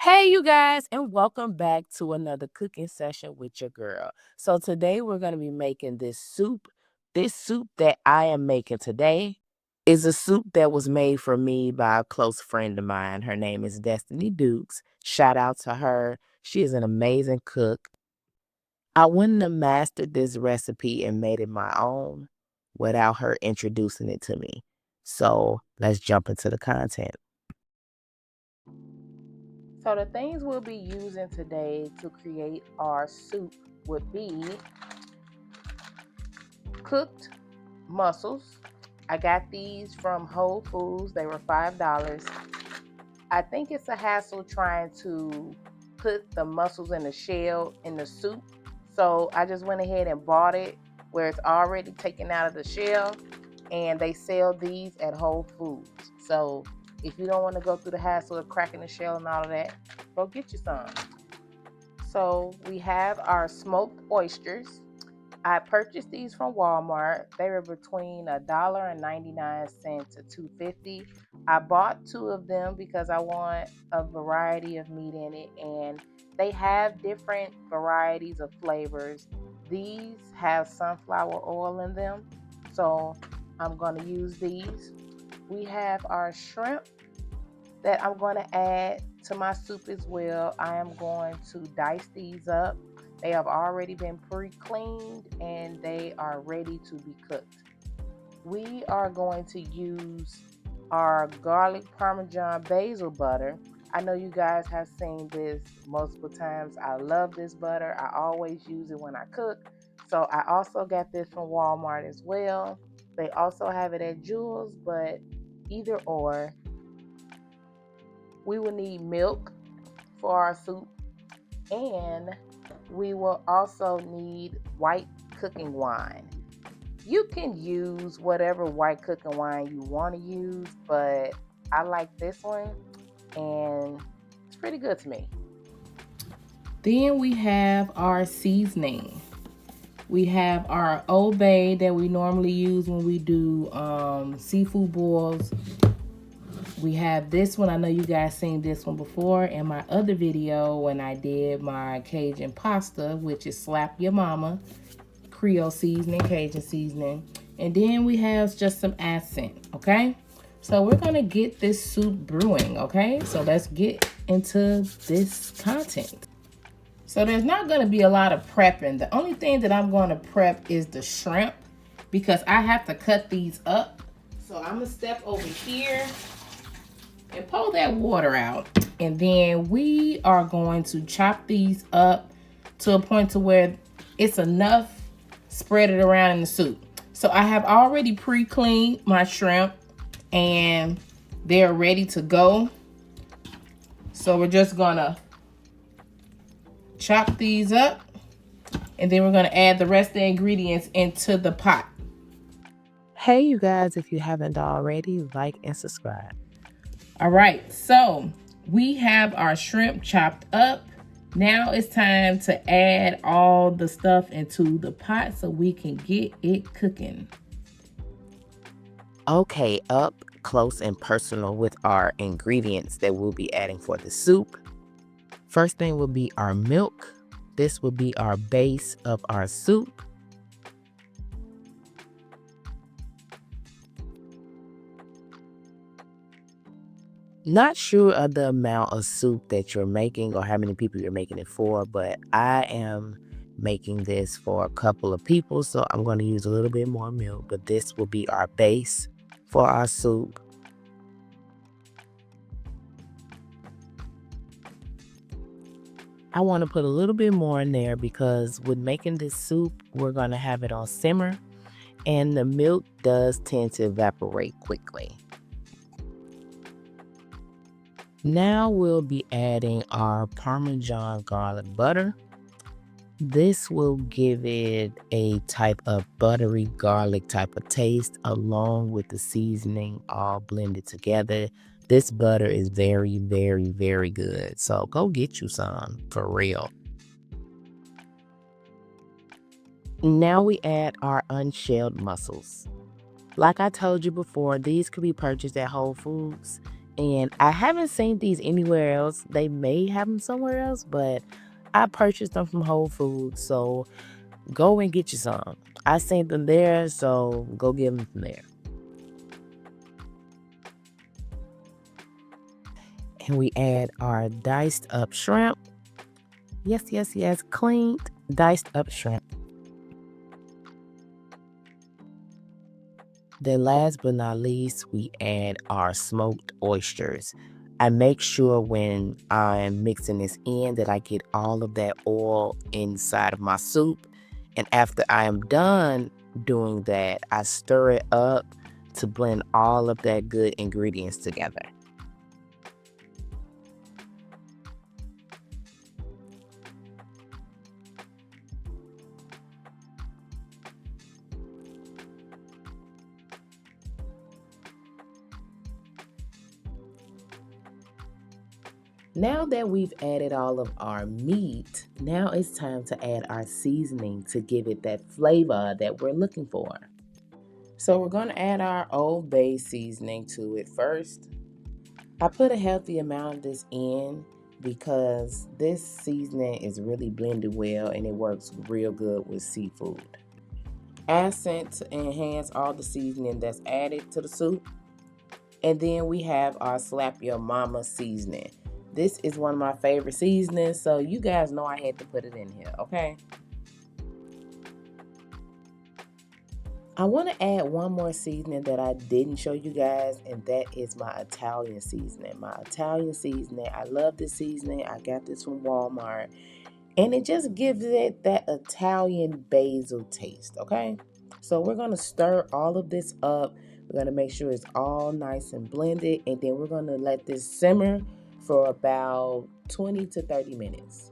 Hey, you guys, and welcome back to another cooking session with your girl. So, today we're going to be making this soup. This soup that I am making today is a soup that was made for me by a close friend of mine. Her name is Destiny Dukes. Shout out to her. She is an amazing cook. I wouldn't have mastered this recipe and made it my own without her introducing it to me. So, let's jump into the content. So the things we'll be using today to create our soup would be cooked mussels. I got these from Whole Foods. They were $5. I think it's a hassle trying to put the mussels in the shell in the soup. So I just went ahead and bought it where it's already taken out of the shell, and they sell these at Whole Foods. So if you don't want to go through the hassle of cracking the shell and all of that, go get you some. So we have our smoked oysters. I purchased these from Walmart. They were between $1.99 to $2.50. I bought two of them because I want a variety of meat in it, and they have different varieties of flavors. These have sunflower oil in them, so I'm going to use these. We have our shrimp that I'm going to add to my soup as well. I am going to dice these up. They have already been pre-cleaned and they are ready to be cooked. We are going to use our garlic Parmesan basil butter. I know you guys have seen this multiple times. I love this butter. I always use it when I cook. So I also got this from Walmart as well. They also have it at Jewel's, but either or, we will need milk for our soup, and we will also need white cooking wine. You can use whatever white cooking wine you want to use, but I like this one and it's pretty good to me. Then we have our seasoning. We have our Old Bay that we normally use when we do seafood boils. We have this one. I know you guys seen this one before in my other video when I did my Cajun pasta, which is Slap Your Mama, Creole seasoning, Cajun seasoning. And then we have just some accent, okay? So we're gonna get this soup brewing, okay? So let's get into this content. So there's not gonna be a lot of prepping. The only thing that I'm gonna prep is the shrimp because I have to cut these up. So I'm gonna step over here and pull that water out, and then we are going to chop these up to a point to where it's enough, spread it around in the soup. So I have already pre-cleaned my shrimp and they're ready to go. So we're just gonna chop these up, and then we're gonna add the rest of the ingredients into the pot. Hey, you guys, if you haven't already, like and subscribe. All right, so we have our shrimp chopped up. Now it's time to add all the stuff into the pot so we can get it cooking. Okay, up close and personal with our ingredients that we'll be adding for the soup. First thing will be our milk. This will be our base of our soup. Not sure of the amount of soup that you're making or how many people you're making it for, but I am making this for a couple of people, so I'm going to use a little bit more milk, but this will be our base for our soup. I want to put a little bit more in there because with making this soup, we're going to have it on simmer, and the milk does tend to evaporate quickly. Now we'll be adding our Parmesan garlic butter. This will give it a type of buttery garlic type of taste along with the seasoning all blended together. This butter is very, very, very good. So go get you some for real. Now we add our unshelled mussels. Like I told you before, these could be purchased at Whole Foods. And I haven't seen these anywhere else. They may have them somewhere else, but I purchased them from Whole Foods, so go and get you some. I seen them there, so go get them from there. And we add our diced up shrimp. Yes, yes, yes, cleaned, diced up shrimp. Then last but not least, we add our smoked oysters. I make sure when I'm mixing this in that I get all of that oil inside of my soup. And after I am done doing that, I stir it up to blend all of that good ingredients together. Now that we've added all of our meat, now it's time to add our seasoning to give it that flavor that we're looking for. So we're going to add our Old Bay seasoning to it first. I put a healthy amount of this in because this seasoning is really blended well and it works real good with seafood. Accent to enhance all the seasoning that's added to the soup. And then we have our Slap Your Mama seasoning. This is one of my favorite seasonings, so you guys know I had to put it in here, okay? I want to add one more seasoning that I didn't show you guys, and that is my Italian seasoning. My Italian seasoning, I love this seasoning. I got this from Walmart, and it just gives it that Italian basil taste, okay? So we're going to stir all of this up. We're going to make sure it's all nice and blended, and then we're going to let this simmer for about 20 to 30 minutes.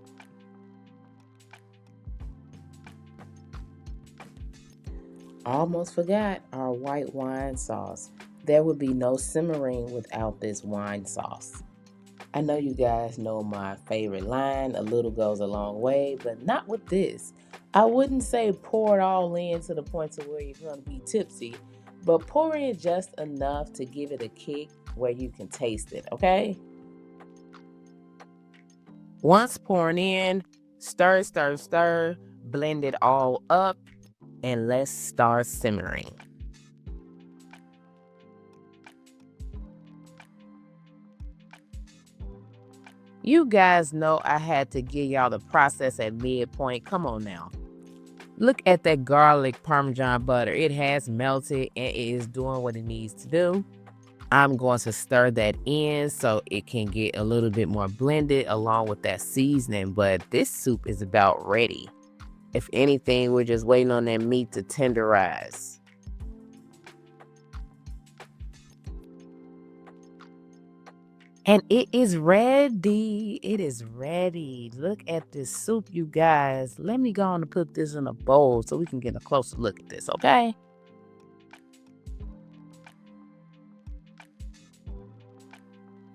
Almost forgot our white wine sauce. There would be no simmering without this wine sauce. I know you guys know my favorite line, a little goes a long way, but not with this. I wouldn't say pour it all in to the point to where you're going to be tipsy, but pour in just enough to give it a kick where you can taste it, okay? Once pouring in, stir, stir, stir, blend it all up, and let's start simmering. You guys know I had to give y'all the process at midpoint. Come on now. Look at that garlic Parmesan butter. It has melted and it is doing what it needs to do. I'm going to stir that in so it can get a little bit more blended along with that seasoning, but this soup is about ready. If anything, we're just waiting on that meat to tenderize. And it is ready. It is ready. Look at this soup, you guys. Let me go on and put this in a bowl so we can get a closer look at this, okay?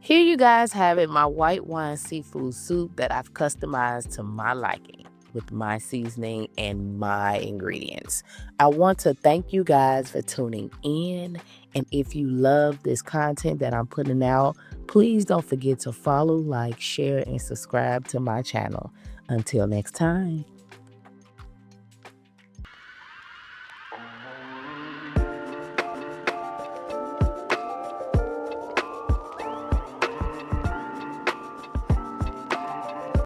Here you guys have it, my white wine seafood soup that I've customized to my liking with my seasoning and my ingredients. I want to thank you guys for tuning in. And if you love this content that I'm putting out, please don't forget to follow, like, share, and subscribe to my channel. Until next time.